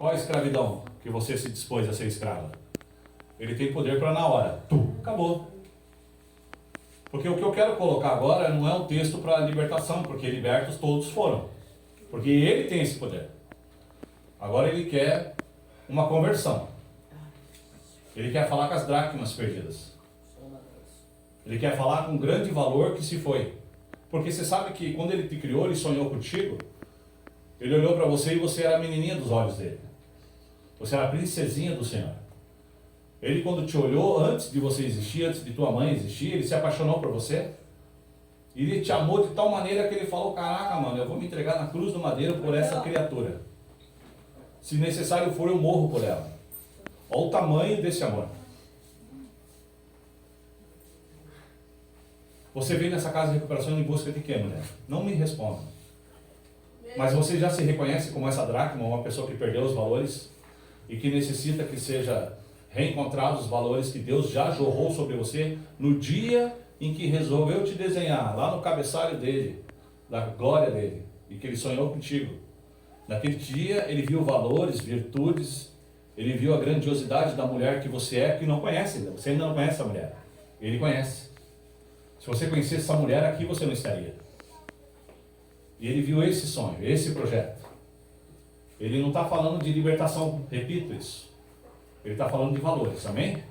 Qual a escravidão que você se dispôs a ser escrava? Ele tem poder para na hora. Acabou. Porque o que eu quero colocar agora não é um texto para libertação, porque libertos todos foram. Porque ele tem esse poder. Agora ele quer uma conversão. Ele quer falar com as dracmas perdidas. Ele quer falar com um grande valor que se foi. Porque você sabe que quando ele te criou, ele sonhou contigo. Ele olhou para você e você era a menininha dos olhos dele. Você era a princesinha do Senhor. Ele, quando te olhou, antes de você existir, antes de tua mãe existir, ele se apaixonou por você. E ele te amou de tal maneira que ele falou: caraca, mano, eu vou me entregar na cruz do madeiro por essa criatura. Se necessário for, eu morro por ela. Olha o tamanho desse amor. Você veio nessa casa de recuperação em busca de quê, mulher? Não me responda. Mas você já se reconhece como essa dracma, uma pessoa que perdeu os valores e que necessita que seja reencontrados os valores que Deus já jorrou sobre você no dia em que resolveu te desenhar, lá no cabeçalho dele, da glória dele, e que ele sonhou contigo. Naquele dia ele viu valores, virtudes, ele viu a grandiosidade da mulher que você é, que não conhece ainda. Você ainda não conhece a mulher. Ele conhece. Se você conhecesse essa mulher aqui, você não estaria. E ele viu esse sonho, esse projeto. Ele não está falando de libertação, repito isso. Ele está falando de valores, amém?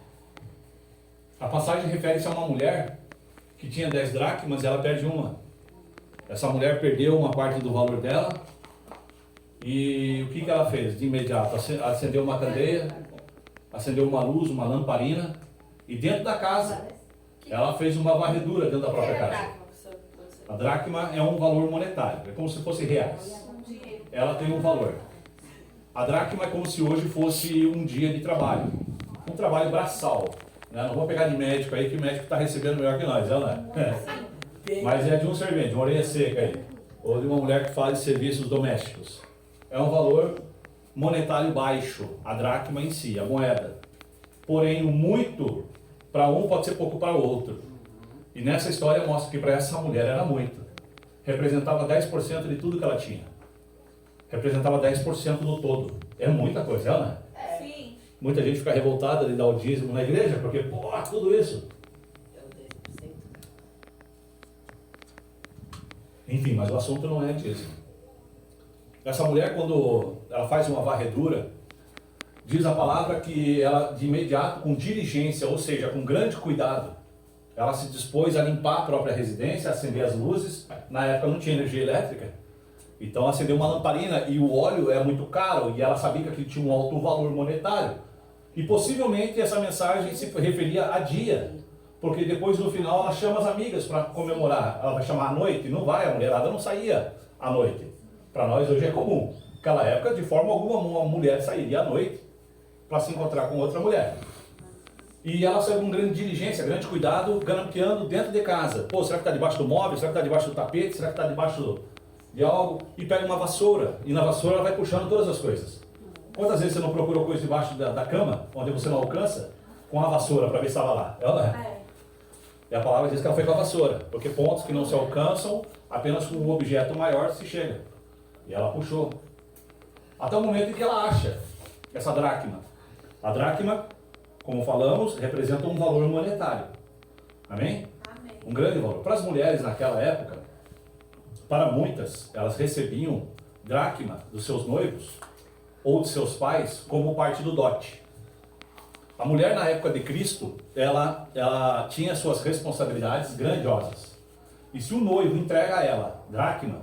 A passagem refere-se a uma mulher que tinha 10 dracmas e ela perde uma. Essa mulher perdeu uma parte do valor dela. E o que ela fez de imediato? Acendeu uma candeia, acendeu uma luz, uma lamparina. E dentro da casa, ela fez uma varredura dentro da própria casa. A dracma é um valor monetário, é como se fosse reais. Ela tem um valor. A dracma é como se hoje fosse um dia de trabalho. Um trabalho braçal. Né? Não vou pegar de médico aí, que o médico está recebendo melhor que nós, não é? Mas é de um servente, de uma orelha seca aí. Ou de uma mulher que faz serviços domésticos. É um valor monetário baixo, a dracma em si, a moeda. Porém, o muito para um pode ser pouco para o outro. E nessa história mostra que para essa mulher era muito. Representava 10% de tudo que ela tinha. Representava 10% do todo. É muita coisa, não é? Sim. Muita gente fica revoltada de dar o dízimo na igreja, porque, pô, tudo isso. Enfim, mas o assunto não é dízimo. Essa mulher, quando ela faz uma varredura, diz a palavra que ela, de imediato, com diligência, ou seja, com grande cuidado, ela se dispôs a limpar a própria residência, acender as luzes. Na época não tinha energia elétrica. Então acendeu uma lamparina e o óleo é muito caro e ela sabia que aquilo tinha um alto valor monetário. E possivelmente essa mensagem se referia a dia. Porque depois no final ela chama as amigas para comemorar. Ela vai chamar à noite? Não vai, a mulherada não saía à noite. Para nós hoje é comum. Naquela época, de forma alguma, uma mulher sairia à noite para se encontrar com outra mulher. E ela saiu com grande diligência, grande cuidado, grampeando dentro de casa. Pô, será que está debaixo do móvel? Será que está debaixo do tapete? Será que está debaixo de algo? E pega uma vassoura. E na vassoura ela vai puxando todas as coisas. Quantas vezes você não procurou coisa debaixo da cama, onde você não alcança, com a vassoura para ver se estava lá? Ela é. E a palavra diz que ela foi com a vassoura. Porque pontos que não se alcançam, apenas com um objeto maior se chega. E ela puxou. Até o momento em que ela acha essa dracma. A dracma, como falamos, representa um valor monetário. Amém? Amém. Um grande valor. Para as mulheres naquela época, para muitas, elas recebiam dracma dos seus noivos ou de seus pais como parte do dote. A mulher na época de Cristo, ela tinha suas responsabilidades grandiosas. E se o noivo entrega a ela dracma,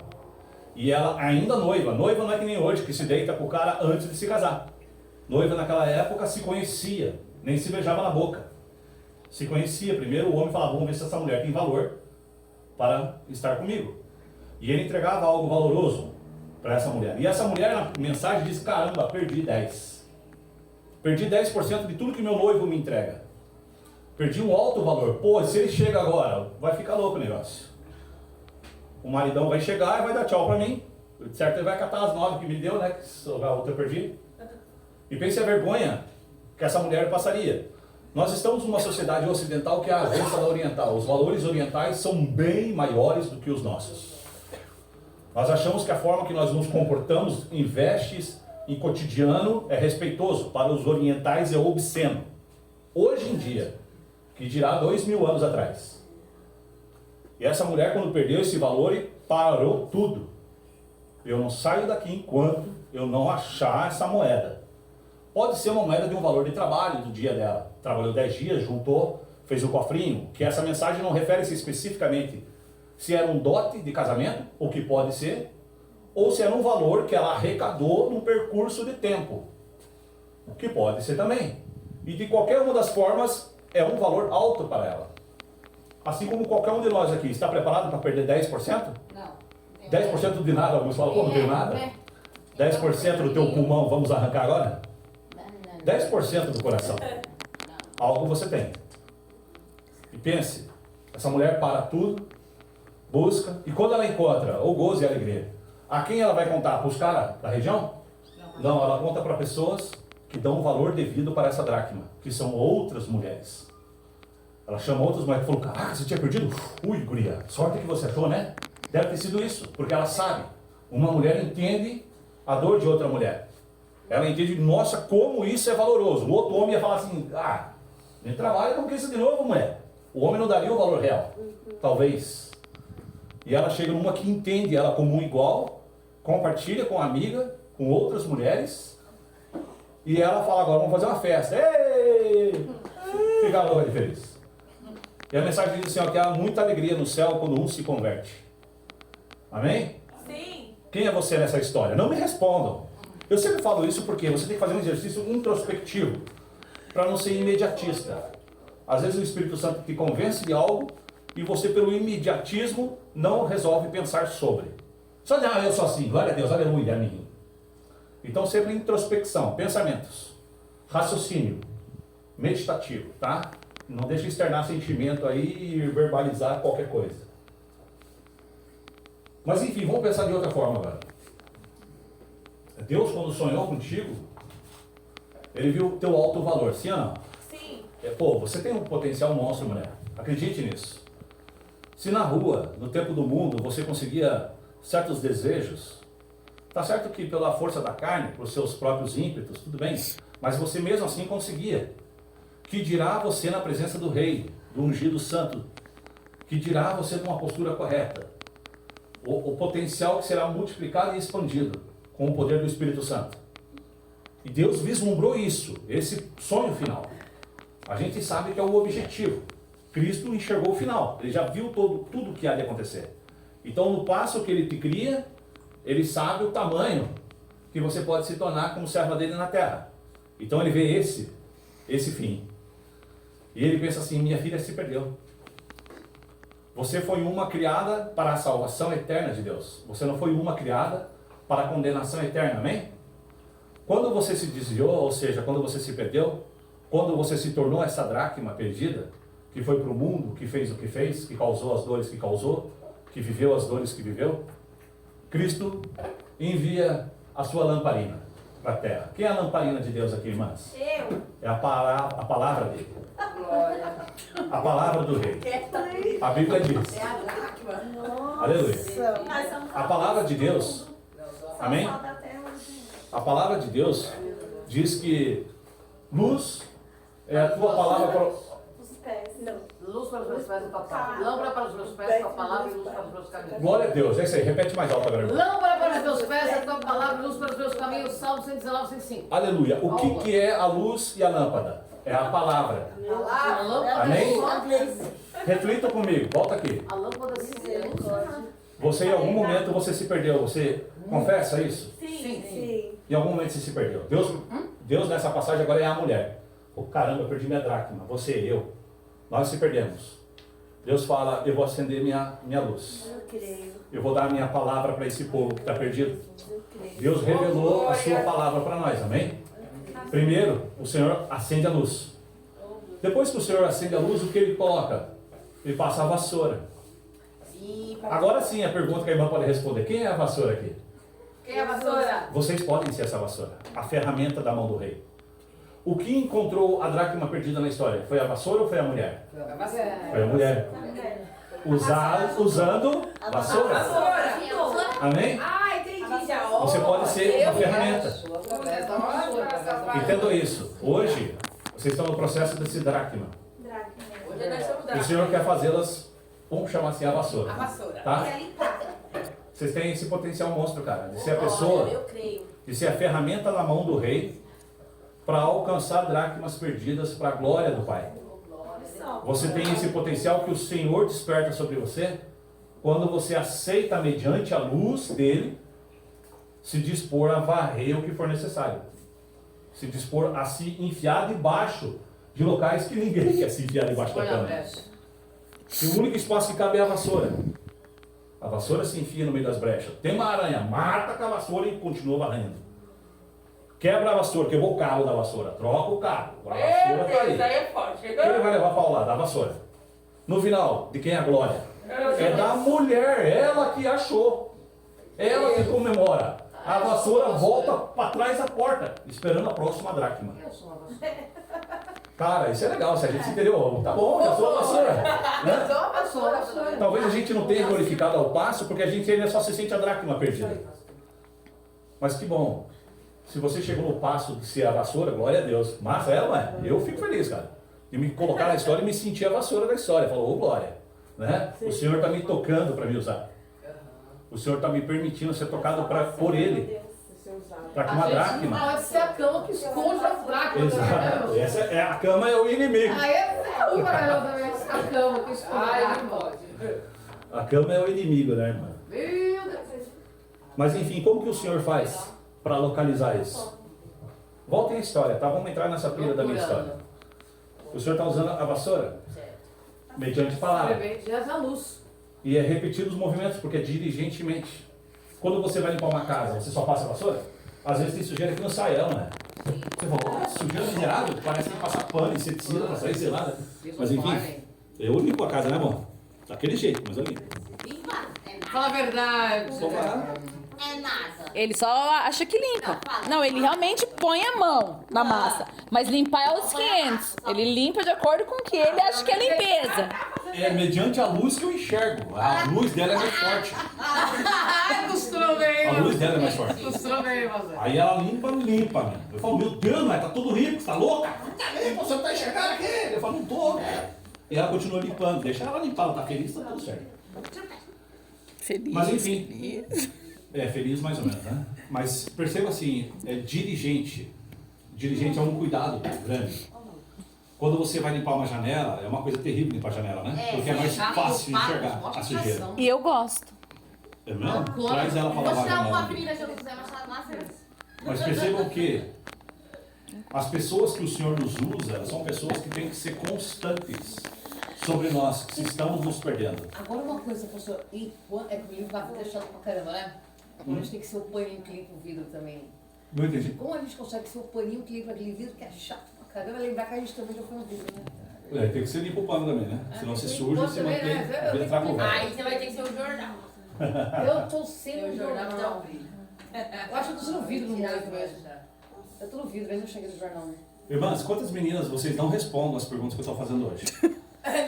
e ela ainda noiva não é que nem hoje, que se deita com o cara antes de se casar. Noiva naquela época se conhecia, nem se beijava na boca. Se conhecia, primeiro o homem falava: vamos ver se essa mulher tem valor para estar comigo. E ele entregava algo valoroso para essa mulher. E essa mulher na mensagem diz: caramba, perdi 10%. Perdi 10% de tudo que meu noivo me entrega. Perdi um alto valor. Pô, se ele chega agora, vai ficar louco o negócio. O maridão vai chegar e vai dar tchau para mim. Certo, ele vai catar as 9 que me deu, né? Que a outra eu perdi. E pense a vergonha que essa mulher passaria. Nós estamos numa sociedade ocidental que é a avessa da oriental. Os valores orientais são bem maiores do que os nossos. Nós achamos que a forma que nós nos comportamos em vestes, em cotidiano é respeitoso, para os orientais é obsceno. Hoje em dia, que dirá 2000 anos atrás. E essa mulher, quando perdeu esse valor, parou tudo. Eu não saio daqui enquanto eu não achar essa moeda. Pode ser uma moeda de um valor de trabalho do dia dela. Trabalhou 10 dias, juntou, fez o cofrinho. Que essa mensagem não refere-se especificamente se era um dote de casamento, o que pode ser, ou se era um valor que ela arrecadou num percurso de tempo, o que pode ser também. E de qualquer uma das formas, é um valor alto para ela. Assim como qualquer um de nós aqui, está preparado para perder 10%? Não. 10% de nada, alguns falam, pô, não tenho nada. 10% do teu pulmão, vamos arrancar agora? 10% do coração. Algo você tem. E pense, essa mulher para tudo, busca, e quando ela encontra o gozo e a alegria, a quem ela vai contar? Para os caras da região? Não, ela conta para pessoas que dão um valor devido para essa dracma, que são outras mulheres. Ela chama outras mulheres e falou, caraca, você tinha perdido? Ui, guria, sorte que você achou, né? Deve ter sido isso, porque ela sabe. Uma mulher entende a dor de outra mulher. Ela entende, nossa, como isso é valoroso. O outro homem ia falar assim, a gente trabalha com isso de novo, mulher. O homem não daria o valor real. Talvez. E ela chega numa que entende ela como um igual, compartilha com a amiga, com outras mulheres, e ela fala, agora vamos fazer uma festa. Ei! Fica louca de feliz. E a mensagem diz assim, ó, que há muita alegria no céu quando um se converte. Amém? Sim. Quem é você nessa história? Não me respondam. Eu sempre falo isso porque você tem que fazer um exercício introspectivo, para não ser imediatista. Às vezes o Espírito Santo te convence de algo, e você, pelo imediatismo, não resolve pensar sobre. Só dizer, eu sou assim, glória a Deus, aleluia, amém. Então, sempre introspecção, pensamentos, raciocínio, meditativo, tá? Não deixe externar sentimento aí e verbalizar qualquer coisa. Mas, enfim, vamos pensar de outra forma agora. Deus, quando sonhou contigo, Ele viu o teu alto valor, sim ou não? Sim. Pô, você tem um potencial monstro, mulher. Acredite nisso. Se na rua, no tempo do mundo, você conseguia certos desejos, tá certo que pela força da carne, por seus próprios ímpetos, tudo bem, mas você mesmo assim conseguia. Que dirá você na presença do Rei, do ungido santo? Que dirá você numa postura correta? O potencial que será multiplicado e expandido com o poder do Espírito Santo. E Deus vislumbrou isso, esse sonho final. A gente sabe que é o objetivo. Cristo enxergou o final, Ele já viu tudo o que há de acontecer. Então, no passo que Ele te cria, Ele sabe o tamanho que você pode se tornar como serva dele na terra. Então, Ele vê esse fim. E Ele pensa assim, minha filha se perdeu. Você foi uma criada para a salvação eterna de Deus. Você não foi uma criada para a condenação eterna, amém? Quando você se desviou, ou seja, quando você se perdeu, quando você se tornou essa dracma perdida, que foi para o mundo, que fez o que fez, que causou as dores que causou, que viveu as dores que viveu, Cristo envia a sua lamparina para a terra. Quem é a lamparina de Deus aqui, irmãs? Eu. É a palavra dele. Glória. A palavra do rei. A Bíblia diz. É a dracma. Aleluia. Nós somos A palavra de Deus, amém? sal da terra, gente. A palavra de Deus diz que luz é a tua palavra para... Os pés. Não. Luz para os meus pés, a tua palavra. Lâmpada para os meus pés, a tua palavra e luz para os meus caminhos. Glória a Deus, é isso aí, repete mais alto agora. Lâmpada para os meus pés, a tua palavra e luz para os meus caminhos. Salmo 119, 105. Aleluia. O que é a luz e a lâmpada? É a palavra. A lâmpada Amém? só- Reflita comigo, volta aqui. A lâmpada de Você em algum momento você se perdeu, você confessa isso? Sim. Sim. Em algum momento você se perdeu. Deus nessa passagem agora é a mulher. Oh, caramba, eu perdi minha dracma. Você, eu. Nós se perdemos. Deus fala, eu vou acender minha luz. Eu creio. Eu vou dar a minha palavra para esse povo que está perdido. Eu creio. Deus revelou a sua palavra para nós, amém? Primeiro, o Senhor acende a luz. Depois que o Senhor acende a luz, o que Ele coloca? Ele passa a vassoura. E Agora sim a pergunta que a irmã pode responder. Quem é a vassoura aqui? quem é a vassoura? Vocês podem ser essa vassoura. A ferramenta da mão do rei. O que encontrou a dracma perdida na história? Foi a vassoura ou foi a mulher? Foi a vassoura. Foi a mulher. Usando vassoura. Vassoura. Amém? Ah, entendi já. Você pode ser uma ferramenta. Através da vassoura. Entendam isso. Hoje, vocês estão no processo desse dracma. Hoje nós somos O Senhor quer fazê-las, vamos chamar assim, a vassoura. a vassoura. Tá? É Vocês têm esse potencial monstro, cara, de ser a pessoa, eu creio. de ser a ferramenta na mão do rei para alcançar dracmas perdidas para a glória do Pai. Você tem esse potencial que o Senhor desperta sobre você quando você aceita, mediante a luz dele, se dispor a varrer o que for necessário. Se dispor a se enfiar debaixo de locais que ninguém quer se enfiar debaixo da Põe na cama. brecha. E o único espaço que cabe é a vassoura. A vassoura se enfia no meio das brechas. Tem uma aranha, mata com a vassoura e continua varrendo. Quebra a vassoura, quebrou o cabo da vassoura, troca o cabo. A vassoura tá aí. Isso aí é forte. Quem ele vai levar para o lado? Da vassoura. No final, de quem é a glória? É da mulher, ela que achou. Ela que comemora. A vassoura volta para trás da porta, esperando a próxima dracma. Eu sou uma vassoura. Cara, isso é legal, se a gente se entendeu. Tá bom, eu sou a vassoura. Né? Sou uma vassoura. Talvez a gente não tenha glorificado ao passo, porque a gente ainda só se sente a dracma perdida. Mas que bom. Se você chegou no passo de ser a vassoura, glória a Deus. Massa, não é? Eu fico feliz, cara. De me colocar na história e me sentir a vassoura da história. Falou, ô glória. Né? O Senhor está me tocando para me usar. O Senhor está me permitindo ser tocado por Ele. Para que uma A gente dracma. não pode ser a cama que esconde as dracmas. Exato. Essa é, a cama é o inimigo. Aí é o também. A cama que esconde a Ai, não dracma. pode. A cama é o inimigo, né, irmã? Meu Deus. Mas enfim, como que o Senhor faz para localizar isso? Voltem à história, tá? Vamos entrar nessa pilha da minha história. O Senhor está usando a vassoura? Mediante palavra. Escrevente a luz. E é repetir os movimentos, porque é diligentemente. Quando você vai limpar uma casa, você só passa a vassoura? Às vezes tem sujeira que não sai, não é? Você fala, "Ah, sujeira miserável, parece que passar pano, inseticida para sair, sei lá. Mas enfim, eu limpo a casa, né, amor? Daquele jeito, mas eu limpo. Fala a verdade. É nada. Ele só acha que limpa. Não, ele realmente põe a mão na massa. Mas limpar é os 500. Ele limpa de acordo com o que ele acha que é limpeza. É mediante a luz que eu enxergo. A luz dela é mais forte. Ai, costurou bem. A luz dela é mais forte. Costurou bem, você. Aí ela limpa, meu. Eu falo, meu Deus, mas tá tudo limpo, você tá louca? Não tá limpo, você não tá enxergando aqui. Eu falo, não tô. E ela continua limpando, deixa ela limpar, ela tá feliz, tá tudo certo. Feliz. Mas enfim, é feliz mais ou menos, né? Mas perceba assim, é diligente. Diligente é um cuidado grande. Quando você vai limpar uma janela, é uma coisa terrível limpar a janela, né? Porque é mais fácil de enxergar a sujeira. E eu gosto. É mesmo? Traz ela para lavar a Vou tirar uma janela. menina se eu quiser, mas tá massa. Mas percebam que as pessoas que o Senhor nos usa são pessoas que têm que ser constantes sobre nós, se estamos nos perdendo. Agora uma coisa, pastor, é que o livro vai deixando pra caramba, né? Agora a gente tem que ser o paninho que limpa o vidro também. Não entendi. Como a gente consegue ser o paninho que limpa aquele vidro que é chato pra caramba? Lembrar que a gente também já foi no vidro, né? É, tem que ser limpo o pano também, né? Senão você tem suja e pano você também, mantém. né? Vem entrar com Aí você vai ter que ser o jornal. Eu tô sendo Meu o jornal jornal. dá um brilho. Eu acho que eu tô sendo vidro no momento mesmo. Eu tô no vidro, mesmo eu cheguei no jornal, né? Irmãs, quantas meninas vocês não respondem as perguntas que eu estou fazendo hoje?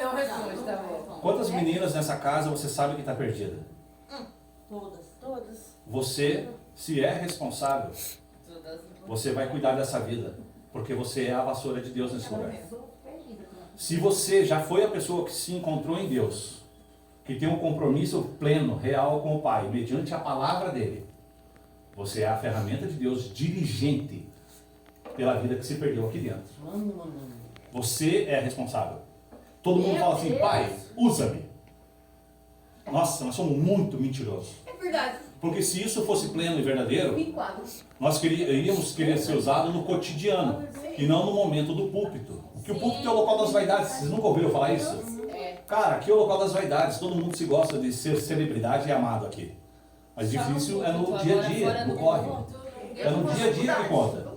Não responde, tá bom. Quantas meninas nessa casa você sabe que está perdida? Todas. Você, se é responsável, Todas. você vai cuidar dessa vida, porque você é a vassoura de Deus nesse lugar. Se você já foi a pessoa que se encontrou em Deus, que tem um compromisso pleno, real com o Pai, mediante a palavra dele, você é a ferramenta de Deus diligente pela vida que se perdeu aqui dentro. Você é responsável. Todo mundo fala assim, Pai, usa-me. Nossa, nós somos muito mentirosos. É verdade, Porque se isso fosse pleno e verdadeiro, me enquadro. nós iríamos querer ser usado no cotidiano e não no momento do púlpito. Porque o púlpito é o local das vaidades. Vocês nunca ouviram falar isso? Cara, aqui é o local das vaidades. Todo mundo se gosta de ser celebridade e amado aqui. Mas difícil é no dia a dia, no corre. É no dia a dia que conta.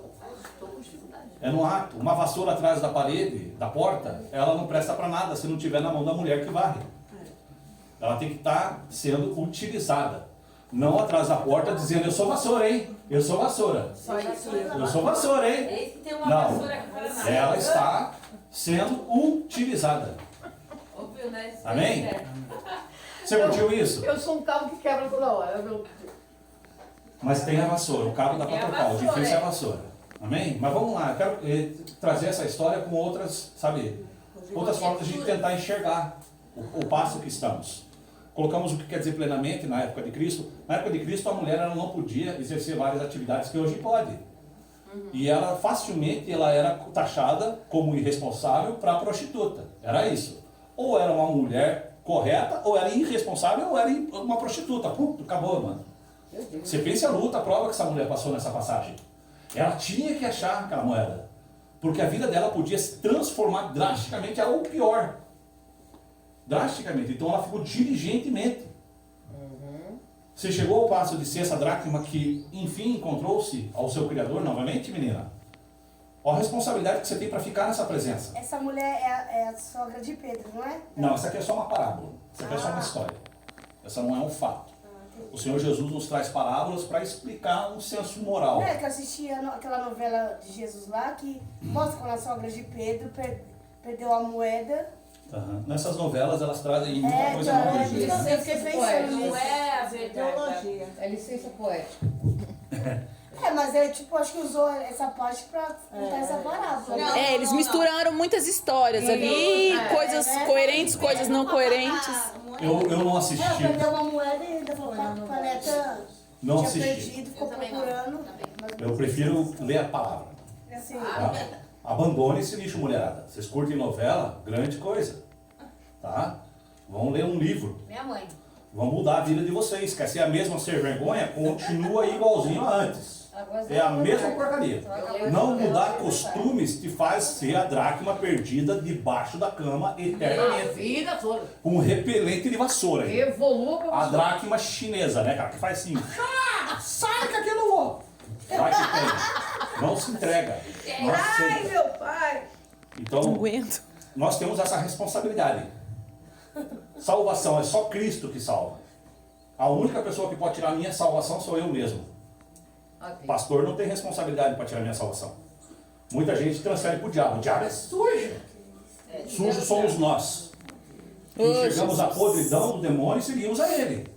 É no ato. Uma vassoura atrás da parede, da porta, ela não presta para nada se não tiver na mão da mulher que varre. Ela tem que estar sendo utilizada. Não atrás da porta dizendo, eu sou vassoura, hein? Eu sou vassoura. Eu sou vassoura, hein? Esse tem uma Não. vassoura aqui para nada. Ela está sendo utilizada. Ouviu, né? Amém? Você curtiu isso? Eu sou um cabo que quebra toda hora. Mas tem a vassoura, o cabo dá para Tem a trocar, o vassoura, difícil é a é. vassoura. Amém? Mas vamos lá, eu quero trazer essa história com outras, sabe, outras formas de a gente tentar enxergar o passo que estamos. Colocamos o que quer dizer plenamente na época de Cristo. Na época de Cristo, a mulher ela não podia exercer várias atividades que hoje pode. E ela facilmente ela era taxada como irresponsável para prostituta. Era isso. Ou era uma mulher correta, ou era irresponsável, ou era uma prostituta. Pronto, acabou, mano. Você pensa a luta, a prova que essa mulher passou nessa passagem. Ela tinha que achar aquela moeda. Porque a vida dela podia se transformar drasticamente a algo pior. Drasticamente. Então ela ficou diligentemente. Você chegou ao passo de ser essa dracma que, enfim, encontrou-se ao seu Criador novamente, menina? Olha a responsabilidade que você tem para ficar nessa presença. Essa mulher é a sogra de Pedro, não é? Não, essa aqui é só uma parábola. Essa aqui é só uma história. Essa não é um fato. O Senhor Jesus nos traz parábolas para explicar um senso moral. Não é que eu assistia aquela novela de Jesus lá, que mostra quando a sogra de Pedro perdeu a moeda. Nessas novelas, elas trazem muita coisa não religiosa. Eu fiquei pensando Não nisso. é a verdade. Teologia. É licença poética. Mas eu acho que usou essa parte pra contar essa parábola. Não. É, eles misturaram muitas histórias ali, coisas coerentes, coisas não coerentes. Eu não assisti. Ela perdeu uma moeda e ainda falou pra neta Não tinha assisti. perdido, ficou Eu também não. procurando. Eu prefiro ler a palavra. Assim, Tá? Abandone esse lixo, mulherada. Vocês curtem novela? Grande coisa. Tá? Vão ler um livro. Minha mãe. Vão mudar a vida de vocês. Quer ser a mesma ser vergonha? Continua igualzinho a antes. É a mesma porcaria. Não mudar costumes te faz ser a dracma perdida debaixo da cama A eternamente. vida toda. Com repelente de vassoura. Hein? Evolua pra A você. dracma chinesa, né, cara? Que faz assim. Sai que aqui eu não vou. Vai que tem. Não se entrega. Não ai, aceita. meu pai! Não Então, aguento. nós temos essa responsabilidade. Salvação é só Cristo que salva. A única pessoa que pode tirar a minha salvação sou eu mesmo. Ok. Pastor não tem responsabilidade para tirar a minha salvação. Muita gente transfere para o diabo. O diabo é sujo. Sujo somos nós. Enxergamos a podridão do demônio e seguimos a ele.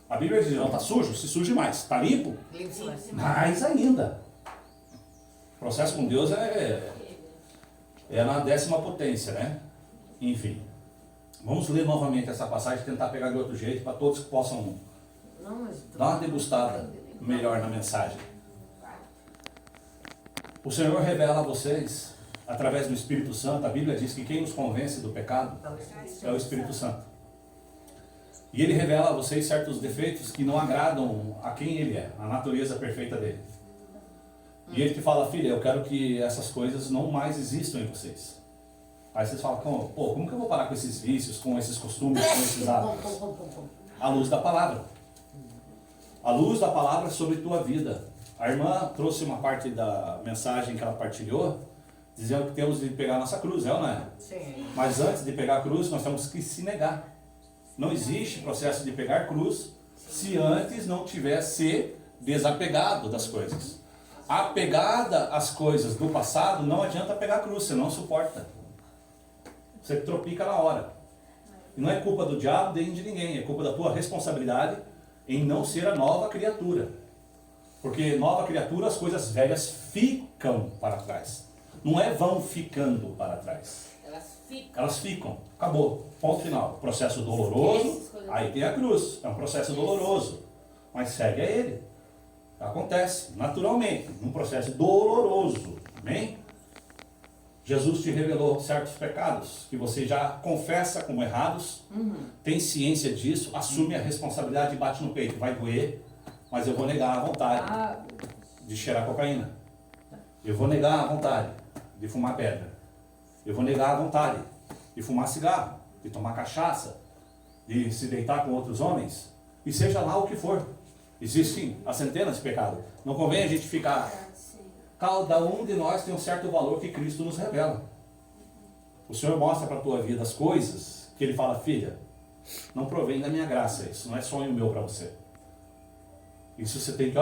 A Bíblia diz, não, está sujo? Se suje mais. Está limpo? Mais ainda. O processo com Deus é na 10ª potência, né? Enfim. Vamos ler novamente essa passagem e tentar pegar de outro jeito para todos que possam dar uma degustada melhor na mensagem. O Senhor revela a vocês, através do Espírito Santo, a Bíblia diz que quem nos convence do pecado é o Espírito Santo. E Ele revela a vocês certos defeitos que não agradam a quem Ele é, a natureza perfeita dele. E Ele te fala, filha, eu quero que essas coisas não mais existam em vocês. Aí vocês falam, pô, como que eu vou parar com esses vícios, com esses costumes, com esses hábitos? À luz da palavra. A luz da palavra sobre tua vida. A irmã trouxe uma parte da mensagem que ela partilhou, dizendo que temos de pegar a nossa cruz, é ou não é? Sim. Mas antes de pegar a cruz, nós temos que se negar. Não existe processo de pegar cruz se antes não tiver se desapegado das coisas. Apegada às coisas do passado, não adianta pegar a cruz, você não suporta. Você tropica na hora. E não é culpa do diabo nem de ninguém, é culpa da tua responsabilidade em não ser a nova criatura. Porque nova criatura, as coisas velhas ficam para trás. Não é vão ficando para trás. Elas ficam. Acabou. Ponto final. Processo doloroso. Aí tem a cruz. É um processo doloroso. Mas segue a ele. Acontece naturalmente. Num processo doloroso. Amém? Jesus te revelou certos pecados que você já confessa como errados. Tem ciência disso. Assume a responsabilidade e bate no peito. Vai doer. Mas eu vou negar a vontade de cheirar cocaína. Eu vou negar a vontade de fumar pedra. Eu vou negar a vontade de fumar cigarro, de tomar cachaça, de se deitar com outros homens, e seja lá o que for. Existem as centenas de pecados. Não convém a gente ficar... Cada um de nós tem um certo valor que Cristo nos revela. O Senhor mostra para a tua vida as coisas que Ele fala, filha, não provém da minha graça, isso não é sonho meu para você. Isso você tem que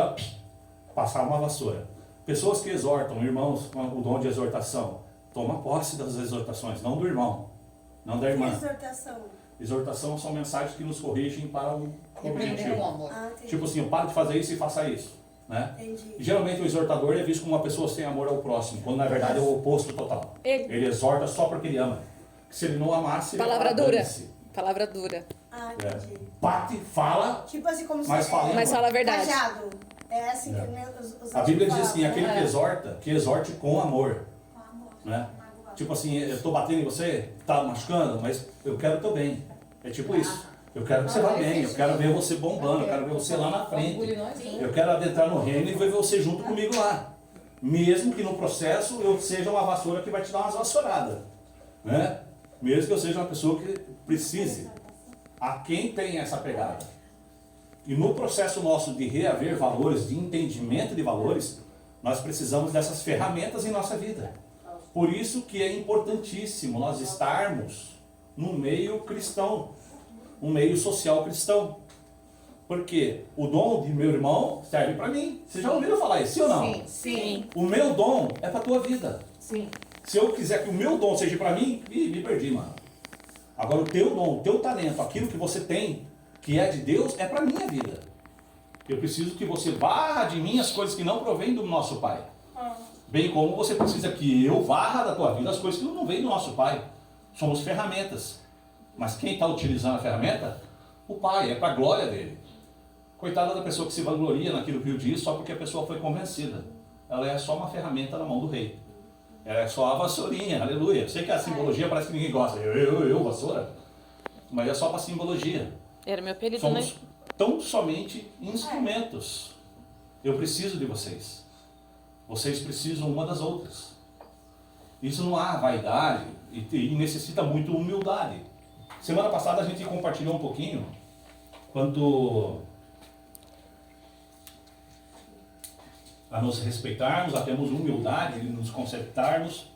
passar uma vassoura. Pessoas que exortam, irmãos com o dom de exortação, toma posse das exortações, não do irmão, não da irmã. Exortação. Exortação são mensagens que nos corrigem para o Repreender objetivo. com amor. Ah, entendi. Tipo assim, para de fazer isso e faça isso, né? Entendi. E geralmente o exortador é visto como uma pessoa sem amor ao próximo, quando na verdade é o oposto total. Ele exorta só porque ele ama. Se ele não amasse, ele Palavra fala, dura. "Dane-se." Palavra dura. Ah, entendi. Bate, fala, Tipo assim, como mas se fala. Mas fala a verdade. cajado. É assim É. que né, os A Bíblia diz antigos assim, falavam, aquele né? que exorte com amor, né? Tipo assim, eu estou batendo em você, tá machucando, mas eu quero o teu bem. É tipo isso. Eu quero que você vá bem, eu quero ver você bombando, eu quero ver você lá na frente. Eu quero adentrar no reino e ver você junto comigo lá. Mesmo que no processo eu seja uma vassoura que vai te dar umas vassouradas, né? Mesmo que eu seja uma pessoa que precise. A quem tem essa pegada? E no processo nosso de reaver valores, de entendimento de valores, nós precisamos dessas ferramentas em nossa vida. Por isso que é importantíssimo nós estarmos num meio cristão, um meio social cristão. Porque o dom de meu irmão serve para mim. Vocês já ouviram falar isso, sim ou não? Sim. O meu dom é para a tua vida. Sim. Se eu quiser que o meu dom seja para mim, me perdi, mano. Agora o teu dom, o teu talento, aquilo que você tem, que é de Deus, é para a minha vida. Eu preciso que você varra de mim as coisas que não provêm do nosso Pai. Bem como você precisa que eu varra da tua vida as coisas que não vêm do nosso Pai. Somos ferramentas. Mas quem está utilizando a ferramenta? O Pai, é para a glória dele. Coitada da pessoa que se vangloria naquilo que eu disse só porque a pessoa foi convencida. Ela é só uma ferramenta na mão do rei. Ela é só a vassourinha, aleluia. Eu sei que a simbologia parece que ninguém gosta. Eu, vassoura. Mas é só para simbologia. Era meu apelido, Somos né? tão somente instrumentos. Eu preciso de vocês. Vocês precisam uma das outras. Isso não há vaidade e necessita muito humildade. Semana passada a gente compartilhou um pouquinho quanto a nos respeitarmos, a termos humildade de nos consertarmos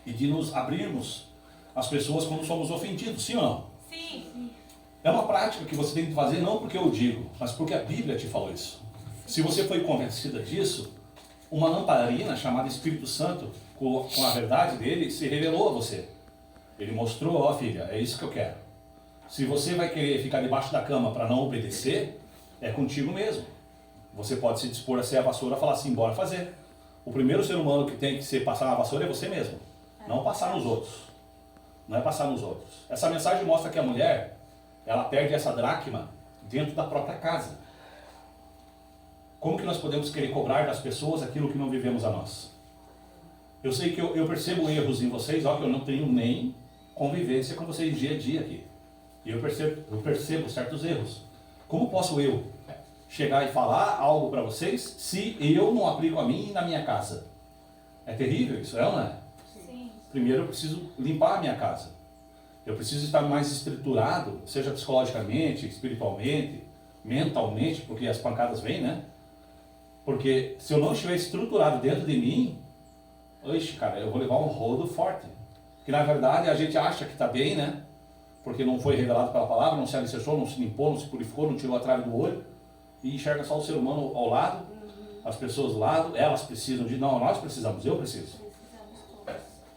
e de nos abrirmos às pessoas quando somos ofendidos, sim ou não? Sim. É uma prática que você tem que fazer não porque eu digo, mas porque a Bíblia te falou isso. Se você foi convencida disso, uma lamparina chamada Espírito Santo, com a verdade dele, se revelou a você. Ele mostrou, ó filha, é isso que eu quero. Se você vai querer ficar debaixo da cama para não obedecer, é contigo mesmo. Você pode se dispor a ser a vassoura e falar assim, bora fazer. O primeiro ser humano que tem que ser passar na vassoura é você mesmo. Não passar nos outros. Não é passar nos outros. Essa mensagem mostra que a mulher, ela perde essa dracma dentro da própria casa. Como que nós podemos querer cobrar das pessoas aquilo que não vivemos a nós? Eu sei que eu percebo erros em vocês, ó, que eu não tenho nem convivência com vocês dia a dia aqui. E eu percebo certos erros. Como posso eu chegar e falar algo para vocês se eu não aplico a mim e na minha casa? É terrível isso, é ou não é? Sim. Primeiro eu preciso limpar a minha casa. Eu preciso estar mais estruturado, seja psicologicamente, espiritualmente, mentalmente, porque as pancadas vêm, né? Porque se eu não estiver estruturado dentro de mim, oxe, cara, eu vou levar um rodo forte. Que na verdade a gente acha que está bem, né? Porque não foi revelado pela palavra, não se alicerçou, não se limpou, não se purificou, não tirou a trave do olho. E enxerga só o ser humano ao lado, as pessoas do lado, elas precisam de... Não, nós precisamos, eu preciso.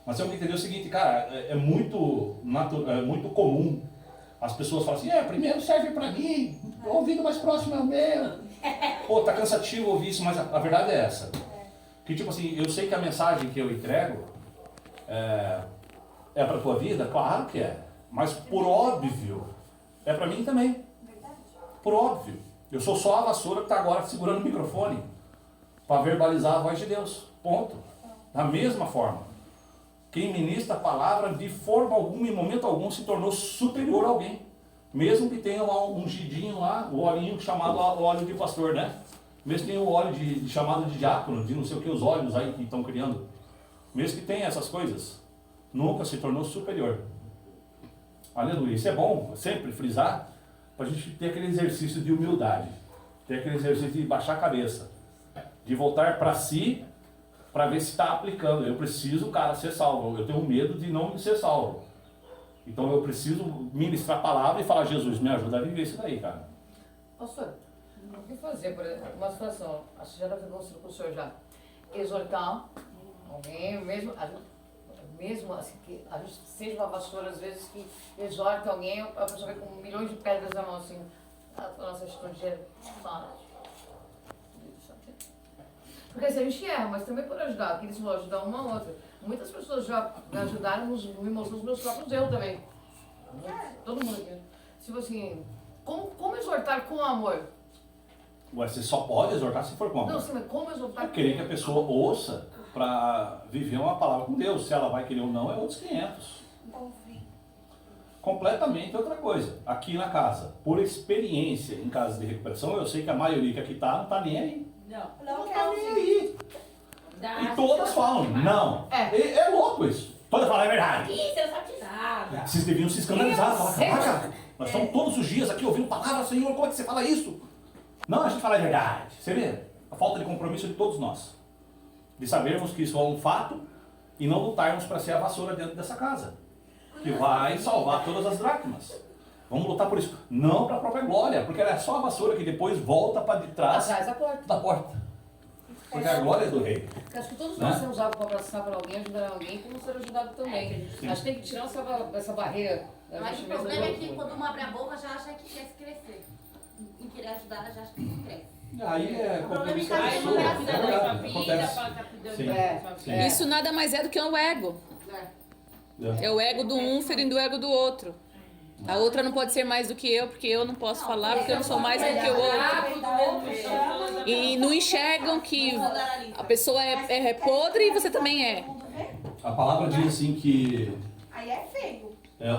Mas temos que entender o seguinte, cara, é muito comum as pessoas falam assim, primeiro serve pra mim, o ouvido mais próximo é o meu. Pô, tá cansativo ouvir isso, mas a verdade é essa. Que tipo assim, eu sei que a mensagem que eu entrego é pra tua vida, claro que é. Mas por óbvio, é pra mim também. Por óbvio. Eu sou só a vassoura que tá agora segurando o microfone para verbalizar a voz de Deus. Ponto. Da mesma forma. Quem ministra a palavra de forma alguma, em momento algum, se tornou superior a alguém. Mesmo que tenha lá um ungidinho lá, o olhinho chamado óleo de pastor, né? Mesmo que tenha o óleo de chamado de diácono, de não sei o que, os óleos aí que estão criando. Mesmo que tenha essas coisas, nunca se tornou superior. Aleluia. Isso é bom, sempre frisar, para a gente ter aquele exercício de humildade. Ter aquele exercício de baixar a cabeça. De voltar para si, para ver se está aplicando. Eu preciso, cara, ser salvo. Eu tenho medo de não ser salvo. Então eu preciso ministrar a palavra e falar, Jesus, me ajuda a viver isso daí, cara. Pastor, o que fazer, por exemplo, uma situação, acho que já deve ter mostrado para o senhor já, exortar alguém, mesmo mesmo assim, que a gente seja uma vassoura, às vezes, que exorta alguém, a pessoa vai com milhões de pedras na mão, assim, a nossa atitude é fala. Porque assim, a gente erra, mas também por ajudar, aqui eles vão ajudar uma a outra. Muitas pessoas já me ajudaram, me mostrando os meus próprios erros também. Todo mundo aqui. Tipo assim, como exortar com amor? Ué, você só pode exortar se for com amor. Não, sim, mas como exortar Eu queria que a pessoa ouça para viver uma palavra com Deus. Se ela vai querer ou não, é outros 500. Completamente outra coisa. Aqui na casa, por experiência em casa de recuperação, eu sei que a maioria que aqui tá não tá nem aí. Não. Não tá nem aí. Dá, E todas falam, não. É louco isso. Todas falam, é verdade. Isso, eu só te dava. Vocês deviam se escandalizar, falar, caraca, nós estamos todos os dias aqui ouvindo palavra, Senhor, como é que você fala isso? Não, a gente fala a verdade. Você vê? A falta de compromisso de todos nós. De sabermos que isso é um fato e não lutarmos para ser a vassoura dentro dessa casa. Que vai salvar todas as dracmas. Vamos lutar por isso. Não para a própria glória, porque ela é só a vassoura que depois volta para de trás atrás da porta. da porta. Porque a glória é do rei. Porque acho que todos Né? nós temos algo para abraçar para alguém, ajudar alguém, como ser ajudado também. Sim. Acho que tem que tirar essa barreira. Da Mas o gente mesmo problema é do que outro. quando uma abre a boca já acha que quer se crescer. Em querer ajudar, já acha que não cresce. Aí é compromisso da Aí Aí pessoa. não não tá é cuidando da sua verdade, vida, acontece. tá cuidando Sim. da sua Sim. vida. Isso nada mais é do que um ego. É o ego do um ferindo o ego do outro. A outra não pode ser mais do que eu, porque eu não posso falar, porque eu não sou mais do que o outro. E não enxergam que a pessoa é podre e você também é. A palavra diz assim que Aí é feio.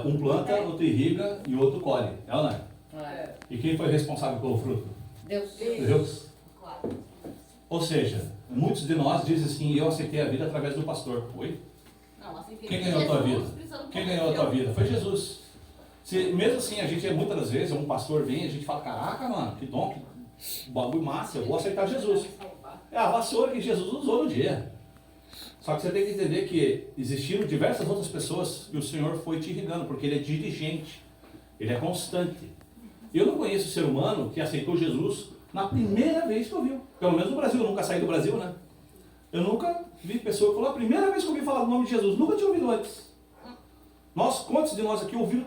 um planta, outro irriga e outro colhe. É ou não é? É. E quem foi responsável pelo fruto? Deus. Deus. Claro. Ou seja, muitos de nós dizem assim, eu aceitei a vida através do pastor. Oi? Não, assim, Quem ganhou a tua vida? Quem ganhou a tua vida? Foi Jesus. Mesmo assim, a gente muitas das vezes, um pastor vem e a gente fala, caraca, mano, que dom, que bagulho massa, eu vou aceitar Jesus. É a vassoura que Jesus usou no dia. Só que você tem que entender que existiram diversas outras pessoas que o Senhor foi te irrigando, porque Ele é dirigente, Ele é constante. Eu não conheço ser humano que aceitou Jesus na primeira vez que ouviu. Pelo menos no Brasil, eu nunca saí do Brasil, né? Eu nunca vi pessoa que falou, a primeira vez que eu ouvi falar do nome de Jesus, nunca tinha ouvido antes. Nós, quantos de nós aqui ouviram,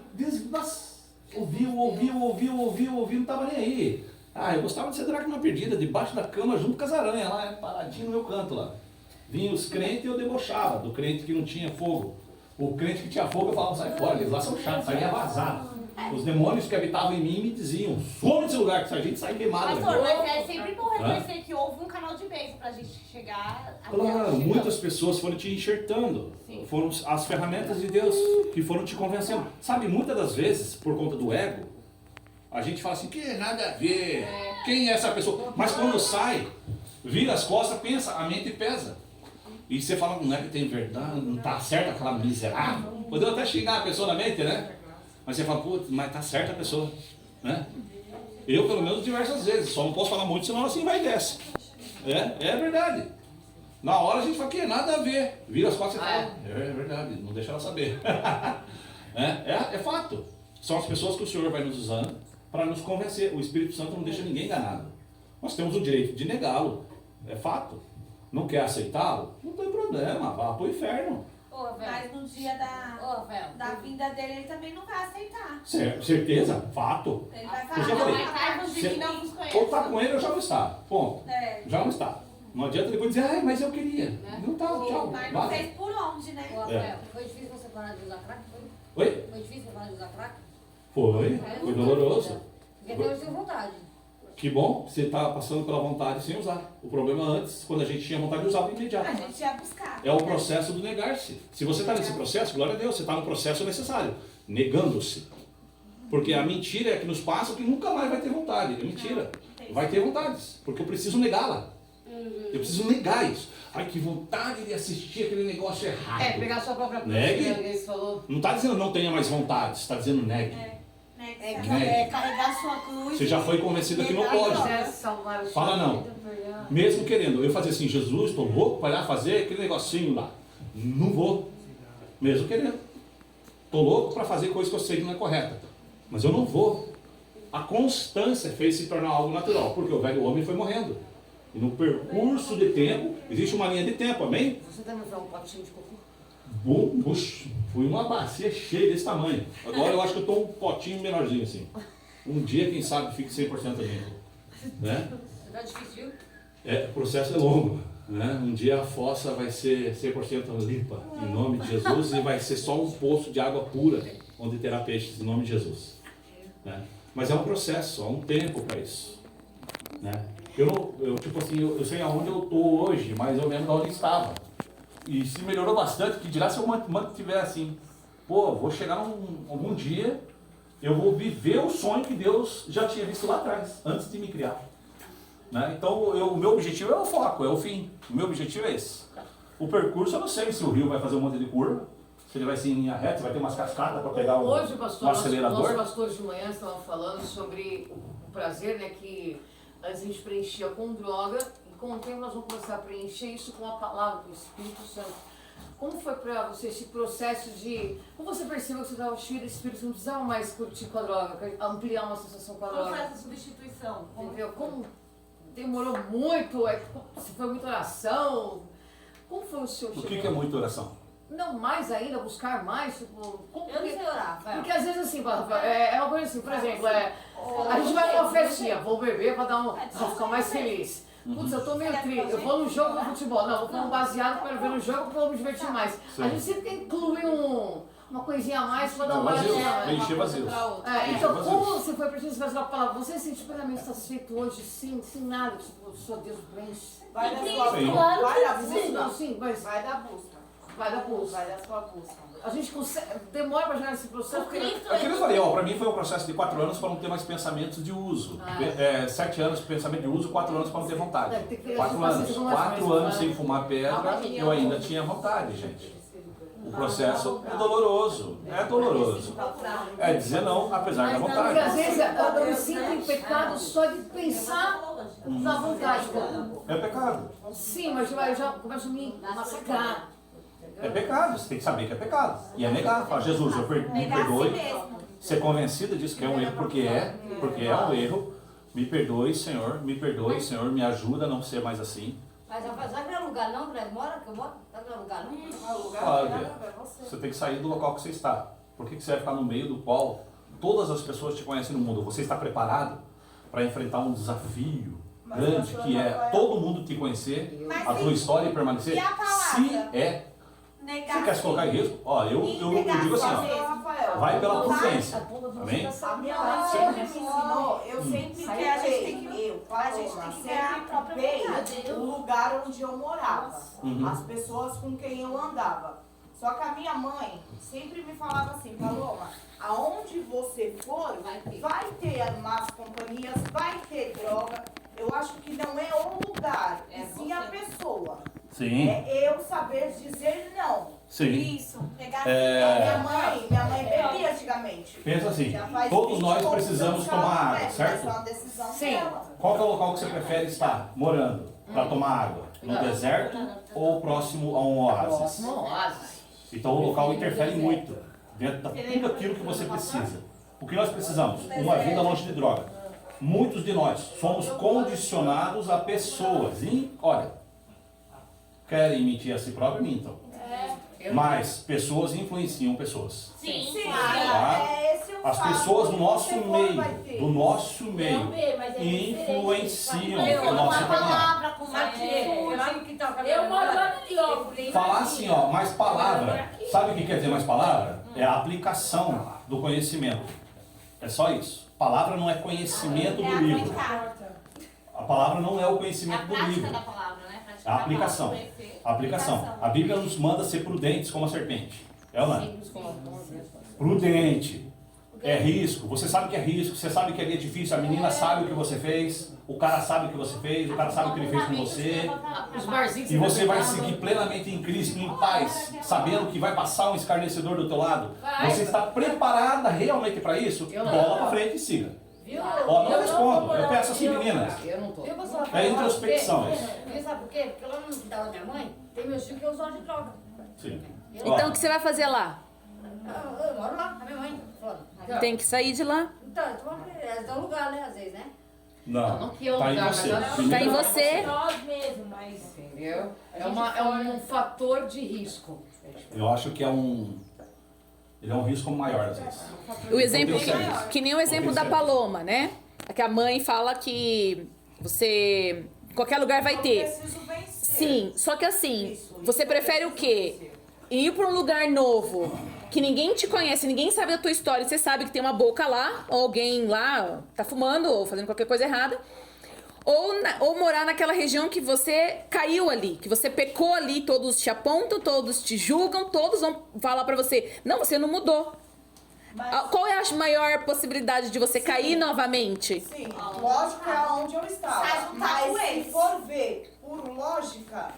ouviu, não estava nem aí. Ah, eu gostava de ser dracma perdida, debaixo da cama, junto com as aranhas, lá, paradinho no meu canto lá. Vinham os crentes e eu debochava, do crente que não tinha fogo. O crente que tinha fogo eu falava, sai fora, eles lá são chatos, saia vazado. Os demônios que habitavam em mim me diziam, some desse lugar, que a gente sai queimado. Pastor, mas é sempre bom reconhecer que houve um canal de bênção pra gente chegar até Claro, onde muitas pessoas foram te enxertando. Sim. Foram as ferramentas de Deus que foram te convencendo. Sabe, muitas das vezes, por conta do ego, a gente fala assim, que nada a ver, quem é essa pessoa? Mas quando sai, vira as costas, pensa, a mente pesa. E você fala, não é que tem verdade, não tá certo aquela miserável. Podeu até xingar a pessoa na mente, né? Mas você fala, putz, mas tá certa a pessoa, né? Eu, pelo menos, diversas vezes, só não posso falar muito, senão assim vai e desce. É verdade. Na hora a gente fala, que nada a ver. Vira as costas e fala, é verdade, não deixa ela saber. É fato. São as pessoas que o Senhor vai nos usando para nos convencer. O Espírito Santo não deixa ninguém enganado. Nós temos o direito de negá-lo. É fato. Não quer aceitá-lo? Não tem problema, vá pro inferno. Ô, mas no dia da vinda dele, ele também não vai aceitar. Certeza? Fato. Ele vai Eu já falar, falei. mas de que não vos conheço. Ou tá com ele ou já não está. Ponto. É. Já não está. Não adianta depois dizer, ai, mas eu queria. Não tá, tchau. Mas não Vaza. fez por onde, né? Ô, Rafael, foi difícil você parar de usar crack? Oi? Foi difícil você parar de usar crack? Foi doloroso. Porque até hoje tem vontade. Que bom, você está passando pela vontade sem usar. O problema antes, quando a gente tinha vontade de usar, foi imediato. A gente ia buscar. É o processo do negar-se. Se você está nesse processo, glória a Deus, você está no processo necessário, negando-se. Porque a mentira é que nos passa que nunca mais vai ter vontade. É mentira. Vai ter vontades, porque eu preciso negá-la. Eu preciso negar isso. Ai, que vontade de assistir aquele negócio errado. Pegar a sua própria cruz, Negue. que alguém falou. Não está dizendo não tenha mais vontade, está dizendo negue. Carregar sua cruz. Você já foi convencido que não Negar pode. Quiser salvar o seu Fala não. vida, perdoar. Mesmo querendo, eu fazer assim, Jesus, estou louco para ir lá fazer aquele negocinho lá. Não vou. Mesmo querendo. Estou louco para fazer coisa que eu sei que não é correta. Mas eu não vou. A constância fez se tornar algo natural, porque o velho homem foi morrendo. E no percurso de tempo, existe uma linha de tempo, amém? Você também foi um potinho de cocô? Bum, bush, fui uma bacia cheia desse tamanho. Agora eu acho que eu estou um potinho menorzinho assim. Um dia, quem sabe, fique 100% limpo. Né? Tá difícil. O processo é longo. Né? Um dia a fossa vai ser 100% limpa, em nome de Jesus, e vai ser só um poço de água pura, onde terá peixes, em nome de Jesus. Né? Mas é um processo, há um tempo para isso. Né? Eu sei aonde eu estou hoje, mais ou menos onde eu estava. E se melhorou bastante, que dirá se eu mantiver assim. Pô, vou chegar algum dia, eu vou viver o sonho que Deus já tinha visto lá atrás, antes de me criar. Né? Então, o meu objetivo é o foco, é o fim. O meu objetivo é esse. O percurso, eu não sei se o rio vai fazer um monte de curva, se ele vai ser em linha reta, se vai ter umas cascadas para pegar Hoje, pastor, acelerador. Os pastores de manhã estavam falando sobre o prazer, né, que antes a gente preenchia com droga, e com o tempo nós vamos começar a preencher isso com a palavra do Espírito Santo. Como foi para você esse processo de... Como você percebeu que você estava cheio do Espírito, não precisava mais curtir com a droga, ampliar uma sensação com a droga? Processo de substituição. Entendeu? Como demorou muito, se foi muita oração, como foi o seu O que é muita oração? Não, mais ainda, buscar mais, tipo... Eu não sei orar, vai. Porque às vezes assim, é uma coisa assim, por exemplo, a gente vai numa festinha, vou beber pra ficar mais feliz. Putz, eu tô meio triste, eu vou num jogo de futebol, não, vou comer um baseado para ver no jogo porque eu vou me divertir mais. Sim. A gente sempre tem que incluir uma coisinha a mais pra dar um Vazio, baseado. encher vazios. Então, como você foi preciso fazer a palavra? Você se sente plenamente satisfeito hoje, sem nada, tipo, só Deus preenche. Vai da Sim. sua busca. Vai da Sim, não, busca. sim, mas Vai da busca. vai dar pulso. Vai da sua busca. A gente consegue, demora pra chegar nesse processo. Aquilo eu falei, para mim foi um processo de 4 anos para não ter mais pensamentos de uso. 7 anos pensamento de uso, 4 anos para não ter vontade. 4 anos sem fumar pedra, eu ainda tinha vontade, gente. O processo é doloroso, É dizer não, apesar da Porque vontade. às vezes eu me sinto em pecado só de pensar na vontade. É pecado. Sim, mas eu já começo a me massacrar. É pecado, você tem que saber que é pecado. E é negar, falar, Jesus, me perdoe. Ser convencida disso que é um erro, porque é um erro. Me perdoe, Senhor, me ajuda a não ser mais assim. Mas rapaz, vai pra lugar não, André? Mora que eu moro? Vai pra lugar não? Olha, você tem que sair do local que você está. Por que você vai ficar no meio do qual todas as pessoas te conhecem no mundo? Você está preparado para enfrentar um desafio grande, que é todo mundo te conhecer, a tua história e permanecer? E a palavra? Se é. Você quer se colocar em risco? Ó, eu digo assim, ó, vai pela prudência. Amém? A minha mãe sempre me ensinou, eu sempre que a gente tem que ganhar bem o lugar onde eu morava, as pessoas com quem eu andava. Só que a minha mãe sempre me falava assim, Paloma, aonde você for, vai ter más companhias, vai ter droga. Eu acho que não é o lugar, e sim a pessoa. Sim. É eu saber dizer não. Sim. Isso, pegar Minha mãe bebia antigamente. Pensa assim, Já faz todos 20 nós poucos precisamos anos que ela tomar não água, bebe, certo? mas é uma decisão Sim. dela. Qual que é o local que você prefere estar morando para tomar água? No deserto ou próximo a um oásis? Próximo ao oásis. Então o local interfere muito dentro de tudo aquilo que você precisa. O que nós precisamos? Uma vida longe de droga. Muitos de nós somos condicionados a pessoas. E, olha, querem mentir a si próprio, mintam. Mas pessoas influenciam pessoas. Sim, Sim, Tá? esse é o As fato. pessoas do Onde nosso você for, meio, vai ter. influenciam Eu o nosso caminhar. palavra com Eu moro lá no Diópolis. Falar assim, ó, mais palavra. Sabe o que quer dizer mais palavra? É a aplicação do conhecimento. É só isso. Palavra não é conhecimento do livro. A palavra não é o É a conhecimento do prática livro. da palavra, né? É a aplicação. A aplicação. A Bíblia nos manda ser prudentes como a serpente. É ou não é? Prudente. É risco. Você sabe que é risco. Você sabe que é difícil. A menina sabe o que você fez. O cara sabe o que você fez. O cara sabe o que ele fez com você. Os barzinhos. E você vai seguir plenamente em Cristo, em paz, sabendo que vai passar um escarnecedor do teu lado. Você está preparada realmente para isso? Bola para frente e siga. Viu? Ó, não respondo. Eu peço assim, meninas. Eu não tô. Eu vou só É introspecção isso. Sabe por quê? Porque lá no hospital da minha mãe, tem meus filhos que usam de droga. Sim. Então o que você vai fazer lá? Eu moro lá, com a minha mãe. Foda. Tem que sair de lá. Então, eles dão lugar, né, às vezes, né? Não, Não que eu tá em lugar, você. mas Tá em você. Nós mesmos, mas... Entendeu? É um fator de risco. Eu acho que ele é um risco maior, às vezes. O exemplo, Potencializa. que nem o exemplo da Paloma, né? Que a mãe fala que você, qualquer lugar vai Eu ter. preciso vencer. Sim, só que assim, Isso, você eu prefere o preciso quê? vencer. Ir pra um lugar novo, que ninguém te conhece, ninguém sabe da tua história, você sabe que tem uma boca lá, ou alguém lá tá fumando, ou fazendo qualquer coisa errada. Ou morar naquela região que você caiu ali, que você pecou ali, todos te apontam, todos te julgam, todos vão falar pra você, não, você não mudou. Qual é a maior possibilidade de você cair novamente? Sim, lógico que é onde eu estava. Sai juntar Mas com se eles. for ver por lógica,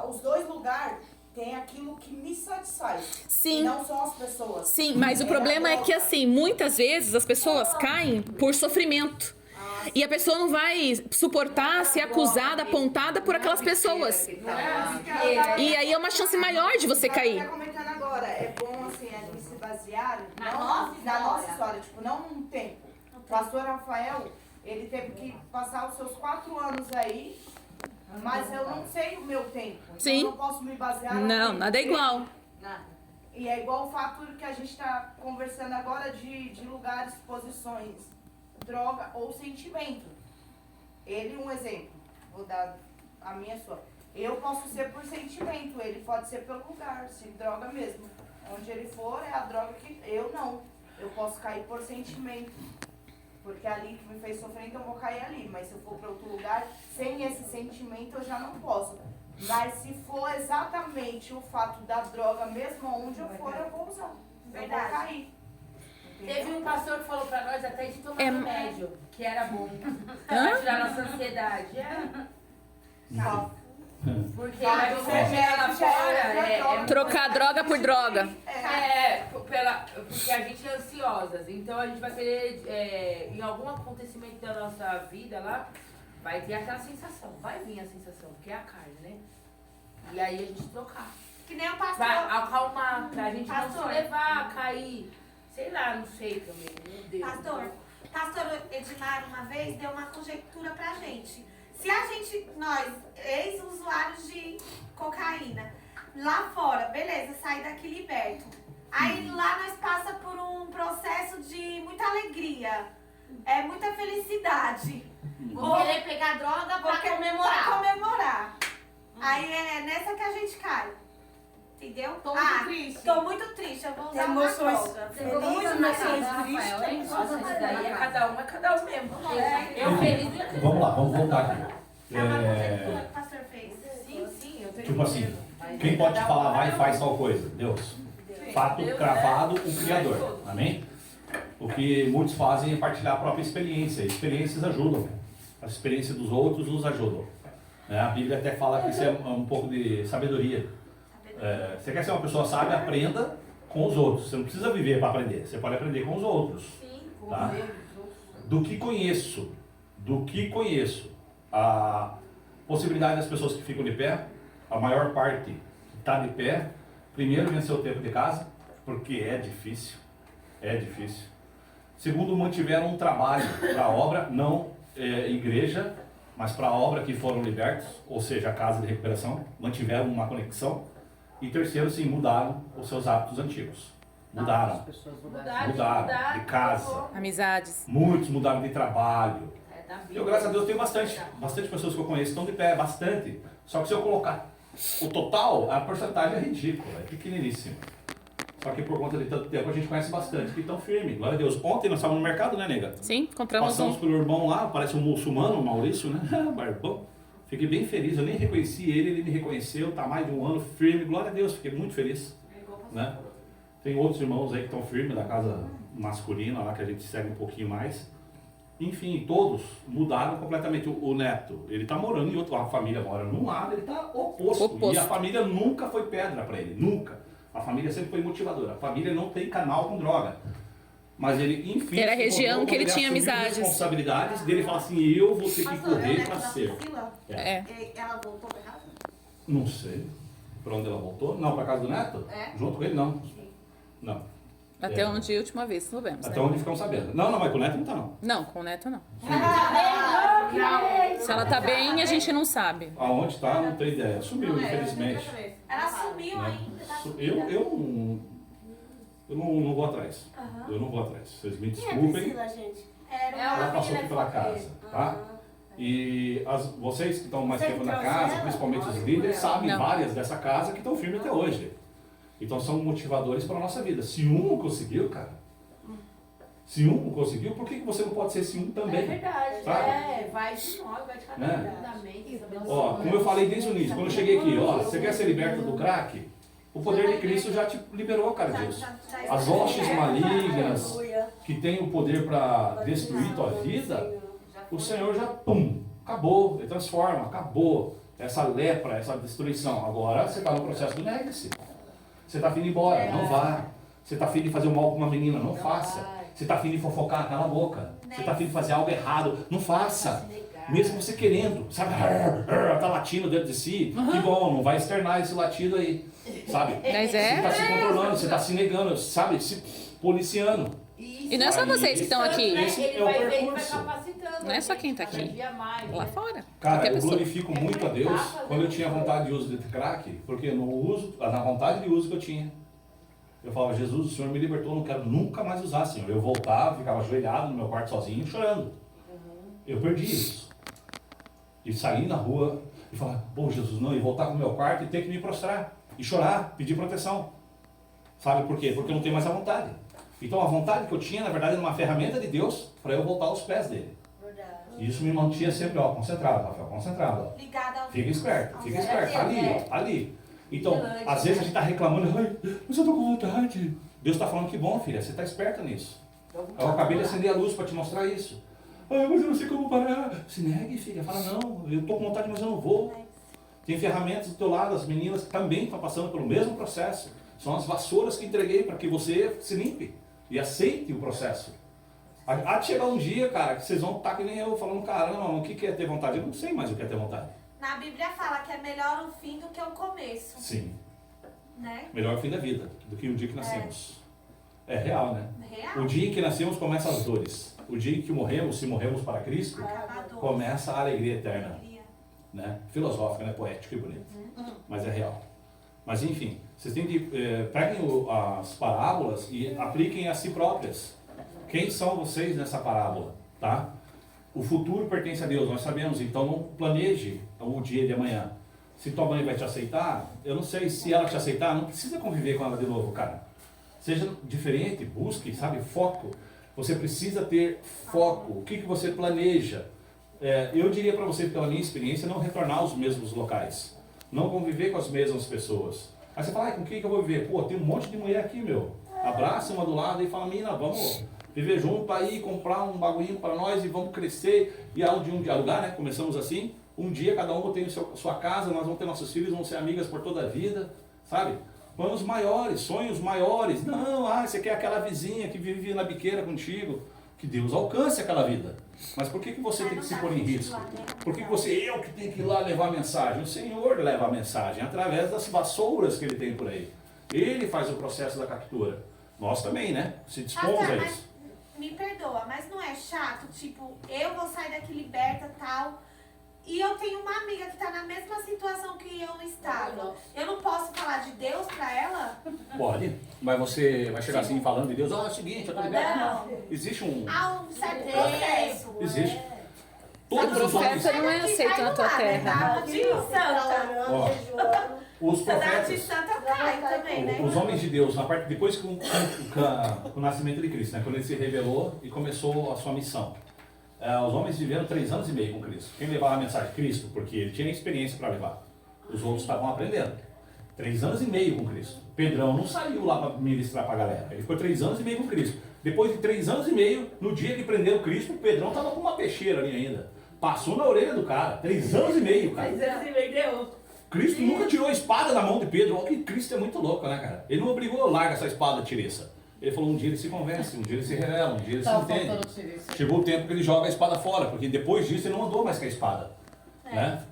os dois lugares têm aquilo que me satisfaz. Sim. E não são as pessoas. Sim, mas o problema é que assim, muitas vezes as pessoas caem por sofrimento. E a pessoa não vai suportar ser acusada, apontada por aquelas pessoas. E aí é uma chance maior de você cair. Tá comentando agora, é bom assim, a gente se basear Na não nossa na nossa história. história, tipo, não num tempo. O pastor Rafael, ele teve que passar os seus 4 anos aí, mas eu não sei o meu tempo. Então Sim. eu não posso me basear no Não, tempo nada é dele. igual. Nada. E é igual o fato que a gente está conversando agora de lugares, posições, droga ou sentimento. Ele, um exemplo, vou dar a minha sua. Eu posso ser por sentimento, ele pode ser pelo lugar, se droga mesmo. Onde ele for, é a droga que... Eu não. Eu posso cair por sentimento. Porque ali que me fez sofrer, então eu vou cair ali. Mas se eu for para outro lugar, sem esse sentimento, eu já não posso. Mas se for exatamente o fato da droga, mesmo onde eu for, eu vou usar. Verdade. Eu vou cair. Teve um pastor que falou pra nós até de tomar É- remédio, que era bom. Hã? Pra tirar nossa ansiedade. Tá. Porque a gente chega lá fora, Trocar droga por droga. porque a gente é ansiosas. Então a gente vai querer, em algum acontecimento da nossa vida lá, vai ter aquela sensação. Vai vir a sensação, que é a carne, né? E aí a gente trocar. Que nem o pastor. Pra acalmar, pra gente não Pastor. se levar a cair. Sei lá, não sei também. Meu Deus. Pastor Edmar uma vez deu uma conjectura pra gente. Se a gente, nós, ex-usuários de cocaína, lá fora, beleza, sair daqui liberto. Aí lá nós passa por um processo de muita alegria, muita felicidade. Vou querer pegar droga pra Pra comemorar. comemorar. Aí é nessa que a gente cai. Entendeu? Tô muito triste. Tô muito triste, eu vou usar uma Emoções droga. felizes, emoções tristes. Nossa, isso daí é cada um mesmo. Eu feliz e acredito. Vamos lá, vamos voltar aqui. É uma conjectura que o pastor fez. Sim, eu tenho Tipo assim, quem pode te falar, vai e faz tal coisa? Deus. Fato cravado, o Criador. Amém? O que muitos fazem é partilhar a própria experiência. Experiências ajudam. A experiência dos outros nos ajudam. A Bíblia até fala que isso é um pouco de sabedoria. Você quer ser uma pessoa sábia, aprenda com os outros. Você não precisa viver para aprender. Você pode aprender com os outros. Tá? Do que conheço, a possibilidade das pessoas que ficam de pé, a maior parte está de pé. Primeiro, vencer o tempo de casa, porque é difícil. Segundo, mantiveram um trabalho para a obra, não igreja, mas para a obra que foram libertos, ou seja, a casa de recuperação, mantiveram uma conexão. E terceiro, sim, mudaram os seus hábitos antigos. Mudaram de casa. Amizades. Muitos mudaram de trabalho. Da vida. Eu, graças a Deus, tenho bastante pessoas que eu conheço que estão de pé, bastante. Só que se eu colocar o total, a porcentagem é ridícula, é pequeniníssima. Só que por conta de tanto tempo a gente conhece bastante que estão firmes. Glória a Deus. Ontem nós estávamos no mercado, né, nega? Sim, compramos Passamos um. pelo irmão lá, parece um muçulmano, o Maurício, né? Barbão. Fiquei bem feliz, eu nem reconheci ele me reconheceu, está mais de um ano firme, glória a Deus, fiquei muito feliz. Né? Tem outros irmãos aí que estão firmes, da casa masculina lá, que a gente segue um pouquinho mais. Enfim, todos mudaram completamente. O neto, ele está morando em outro lado, a família mora num lado, ele está oposto. E a família nunca foi pedra para ele, nunca. A família sempre foi motivadora. A família não tem canal com droga. Mas ele, enfim... Era a região que ele tinha amizades. Responsabilidades dele falar assim, eu vou ter que Pastor, correr a para neta da ser. Priscila, ela voltou pra casa? Não sei. Para onde ela voltou? Não, para casa do neto? Junto com ele, não. Não. Até onde a última vez soubemos. Até Né? onde ficamos sabendo. Não, mas com o Neto não tá não. Não, com o Neto não. Se ela tá bem, a gente não sabe. Aonde tá, não tenho ideia. Sumiu, infelizmente. Ela sumiu Né? ainda, tá Eu não vou atrás. Eu não vou atrás. Vocês me Quem é a desculpem. Priscila, gente? Era Ela uma passou menina aqui que pela foi casa, tá? E vocês que estão mais Você tempo na trouxe casa, ela? principalmente os líderes, sabem Não. várias dessa casa que estão firmes até hoje. Então são motivadores para a nossa vida. Se um não conseguiu, cara, se um não conseguiu, por que você não pode ser esse um também? É verdade, Sabe? vai de nós, vai de cada Né? fundamento, sabendo Ó, como eu falei desde o início, quando eu cheguei aqui, ó, você quer ser liberto do crack? O poder de Cristo já te liberou, cara, Deus. As hostes malignas que têm o poder para destruir tua vida, o Senhor já, pum, acabou, ele transforma, acabou essa lepra, essa destruição. Agora você está no processo do negue-se. Você está afim de ir embora, não vá. Você está afim de fazer o mal com uma menina, não faça. Você está afim de fofocar, cala a boca. Você está afim de fazer algo errado, não faça. Mesmo você querendo, sabe? Tá latindo dentro de si, que bom, não vai externar esse latido aí, sabe? Mas Você é. está se controlando, você está se negando, sabe? Se policiando. E não é só vocês que estão aqui. Esse Ele é o vai ver, ele vai percurso. capacitando. Não é só quem tá a gente, aqui. cada dia mais, Lá né? fora. Cara, Qualquer eu pessoa. glorifico muito a Deus quando eu tinha vontade de uso de crack, porque no uso, na vontade de uso que eu tinha, eu falava, Jesus, o Senhor me libertou, não quero nunca mais usar, Senhor. Eu voltava, ficava ajoelhado no meu quarto sozinho, chorando. Eu perdi isso. E sair na rua e falar, pô, Jesus, não, e voltar pro meu quarto e ter que me prostrar, e chorar, pedir proteção. Sabe por quê? Porque eu não tenho mais a vontade. Então a vontade que eu tinha, na verdade, era uma ferramenta de Deus para eu voltar aos pés dele. E isso me mantinha sempre, ó, concentrado, Rafael, concentrado. Ó. ligada ao Fica esperto, tá ali, ó, ali. Então, às vezes a gente está reclamando, ai, mas eu tô com vontade. Deus está falando que bom, filha, você está esperta nisso. Eu acabei de acender a luz para te mostrar isso. Ai, mas eu não sei como parar. Se negue, filha, fala, não, eu tô com vontade, mas eu não vou. Tem ferramentas do teu lado, as meninas que também estão passando pelo mesmo processo. São as vassouras que entreguei para que você se limpe e aceite o processo. Há de chegar um dia, cara, que vocês vão estar que nem eu, falando, caramba, o que é ter vontade? Eu não sei mais o que é ter vontade. Na Bíblia fala que é melhor o fim do que o começo, Sim, né? melhor fim da vida do que o dia que nascemos. É real, né? Real. O dia em que nascemos começa as dores. O dia em que morremos, se morremos para Cristo, Acabador. começa a alegria eterna. Alegria. Né? Filosófica, né? Poética e bonita. Mas é real. Mas enfim, vocês têm que peguem as parábolas e apliquem a si próprias. Quem são vocês nessa parábola? Tá? O futuro pertence a Deus, nós sabemos, então não planeje o dia de amanhã. Se tua mãe vai te aceitar, eu não sei, se ela te aceitar, não precisa conviver com ela de novo, cara. Seja diferente, busque, sabe, foco. Você precisa ter foco. O que você planeja? Eu diria para você, pela minha experiência, não retornar aos mesmos locais. Não conviver com as mesmas pessoas. Aí você fala, com quem que eu vou viver? Pô, tem um monte de mulher aqui, meu. Abraça uma do lado e fala, mina, vamos viver junto aí, comprar um bagulhinho para nós e vamos crescer. E aonde um dialogar, né? Começamos assim. Um dia cada um tem sua casa, nós vamos ter nossos filhos, vão ser amigas por toda a vida, sabe? Planos maiores, sonhos maiores. Não, você quer aquela vizinha que vive na biqueira contigo. Que Deus alcance aquela vida. Mas por que você tem que se pôr em risco? Por que eu que tenho que ir lá levar a mensagem? O Senhor leva a mensagem através das vassouras que Ele tem por aí. Ele faz o processo da captura. Nós também, né? Se dispomos a Mas isso. me perdoa, mas não é chato? Tipo, eu vou sair daqui liberta e tal. E eu tenho uma amiga que tá na mesma situação que eu estava. Eu não posso falar de Deus pra ela? Pode. Mas você vai chegar assim falando de Deus, é o seguinte, eu tô liberto. Não. Existe um... Há um certo processo. Existe. O Todos os homens... profeta não é aceito na tua terra. De Santa. Ó, os Cidade de profetas... Santa cai também, né? Os homens de Deus, na parte depois com o nascimento de Cristo, né? Quando ele se revelou e começou a sua missão. Os homens viveram 3 anos e meio com Cristo. Quem levava a mensagem? Cristo, porque ele tinha experiência para levar. Os outros estavam aprendendo. 3 anos e meio com Cristo. Pedrão não saiu lá para ministrar para a galera. Ele ficou 3 anos e meio com Cristo. Depois de 3 anos e meio, no dia que prenderam Cristo, o Pedrão estava com uma peixeira ali ainda. Passou na orelha do cara. 3 anos e meio, cara. 3 anos e meio deu. Cristo nunca tirou a espada da mão de Pedro. Olha que Cristo é muito louco, né, cara? Ele não obrigou a largar essa espada tiriça. Ele falou, um dia ele se convence, um dia ele se revela, um dia ele se entende. Chegou o tempo que ele joga a espada fora, porque depois disso ele não andou mais com a espada. Né?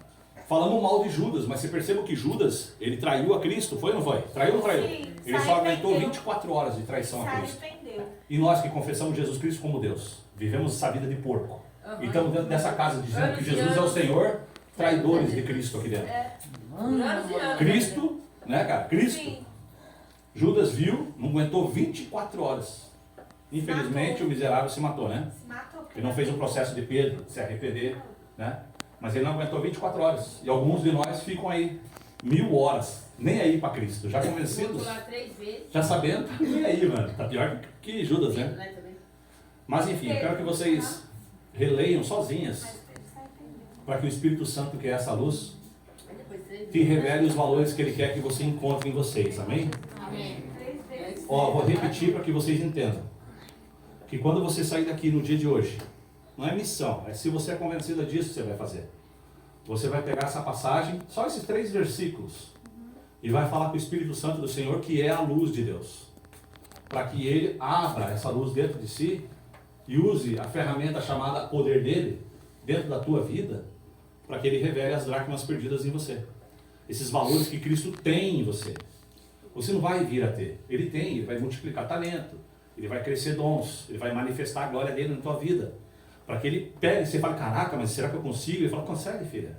falamos mal de Judas, mas você perceba que Judas, ele traiu a Cristo, foi ou não foi? Traiu ou não traiu? Sim, Ele se só aguentou arrependeu. 24 horas de traição Se a Cristo. arrependeu. E nós que confessamos Jesus Cristo como Deus, vivemos essa vida de porco. E estamos dentro dessa casa dizendo que Jesus é o Senhor, traidores de Cristo aqui dentro. Anos e anos. Cristo, né, cara? Cristo. Sim. Judas viu, não aguentou 24 horas. Infelizmente, Matou. o miserável se matou, né? Se matou. porque Ele não fez o processo de Pedro, de se arrepender, né? Mas ele não aguentou 24 horas. E alguns de nós ficam aí 1000 horas, nem aí para Cristo. Já convencidos, Voltou lá 3 vezes. já sabendo, tá nem aí, mano. Tá pior que Judas, né? Né, também. Mas enfim, eu quero que vocês releiam sozinhas, Mas Pedro se arrependeu. para que o Espírito Santo, que é essa luz, Aí depois 3 te revele os valores que ele quer que você encontre em vocês, amém? Amém. 3 vezes. Ó, vou repetir para que vocês entendam. Que quando você sair daqui no dia de hoje, não é missão, é se você é convencida disso, você vai fazer. Você vai pegar essa passagem, só esses 3 versículos, e vai falar com o Espírito Santo do Senhor, que é a luz de Deus. Para que ele abra essa luz dentro de si e use a ferramenta chamada poder dele, dentro da tua vida, para que ele revele as dracmas perdidas em você. Esses valores que Cristo tem em você. Você não vai vir a ter. Ele tem, ele vai multiplicar talento, ele vai crescer dons, ele vai manifestar a glória dele na tua vida. Para que ele pegue e você fale, caraca, mas será que eu consigo? Ele fala, consegue, filha.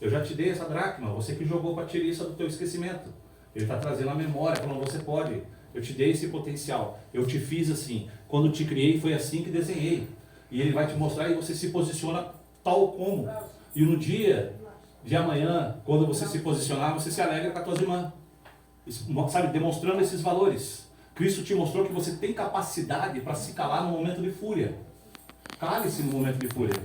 Eu já te dei essa dracma, você que jogou para tirar isso do teu esquecimento. Ele está trazendo a memória, falando, você pode. Eu te dei esse potencial. Eu te fiz assim. Quando te criei, foi assim que desenhei. E ele vai te mostrar e você se posiciona tal como. E no dia de amanhã, quando você se posicionar, você se alegra com as tuas irmãs. Sabe, demonstrando esses valores. Cristo te mostrou que você tem capacidade para se calar no momento de fúria. Cale-se no momento de fúria.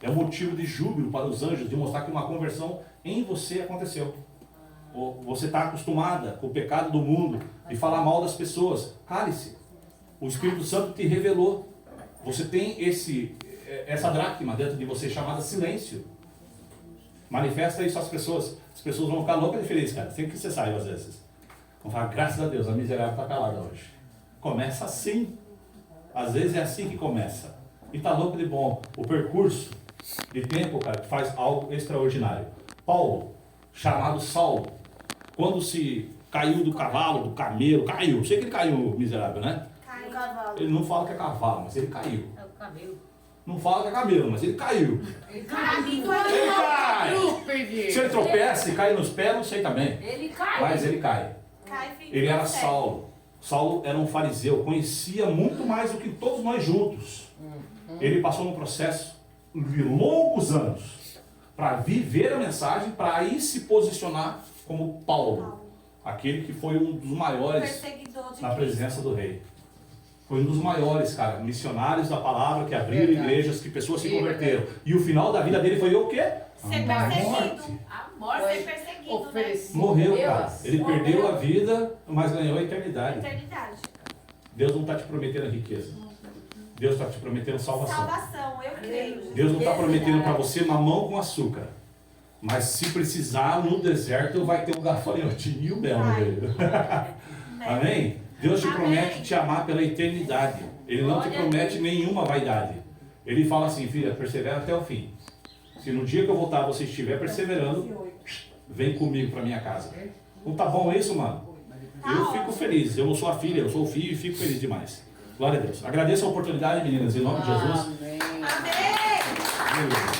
É um motivo de júbilo para os anjos, de mostrar que uma conversão em você aconteceu. Ou você está acostumada com o pecado do mundo, de falar mal das pessoas. Cale-se. O Espírito Santo te revelou. Você tem essa dracma dentro de você chamada silêncio. Manifesta isso às pessoas. As pessoas vão ficar loucas de feliz, cara. Sempre que você saiba às vezes. Vão falar, graças a Deus, a miserável está calada hoje. Começa assim. Às vezes é assim que começa. E tá louco de bom. O percurso de tempo, cara, faz algo extraordinário. Paulo, chamado Saulo, quando se caiu do cavalo, do camelo, caiu. Sei que ele caiu, miserável, né? Caiu. Cavalo. Ele não fala que é cavalo, mas ele caiu. É o camelo. Não fala que é camelo, mas ele caiu. Caminho Ele cai! Super, Se ele tropeça e cai nos pés, não sei também. Ele cai. Mas ele cai. Cai, fica Ele era cego. Saulo. Saulo era um fariseu, conhecia muito mais do que todos nós juntos. Ele passou num processo de longos anos para viver a mensagem, para aí se posicionar como Paulo, aquele que foi um dos maiores Perseguidor de na Cristo. presença do rei. Foi um dos maiores, cara, missionários da palavra que abriram igrejas, que pessoas se converteram. E o final da vida dele foi o quê? Ser A perseguido. morte. A morte, ser perseguido, né? Oferecido. Morreu, Deus. cara. Ele perdeu a vida, mas ganhou a eternidade. Eternidade. Deus não está te prometendo riqueza. Deus está te prometendo salvação. Salvação, eu creio. Deus não está prometendo para você mamão com açúcar. Mas se precisar, no deserto vai ter um gafanhotinho e o mel no meio. Amém? Deus te Amém. promete te amar pela eternidade. Ele não te promete nenhuma vaidade. Ele fala assim, filha, persevera até o fim. Se no dia que eu voltar você estiver perseverando, vem comigo para minha casa. Não tá bom isso, mano? Eu fico feliz. Eu não sou a filha, eu sou o filho e fico feliz demais. Glória a Deus. Agradeço a oportunidade, meninas, em nome de Jesus. Amém. Amém. Aleluia.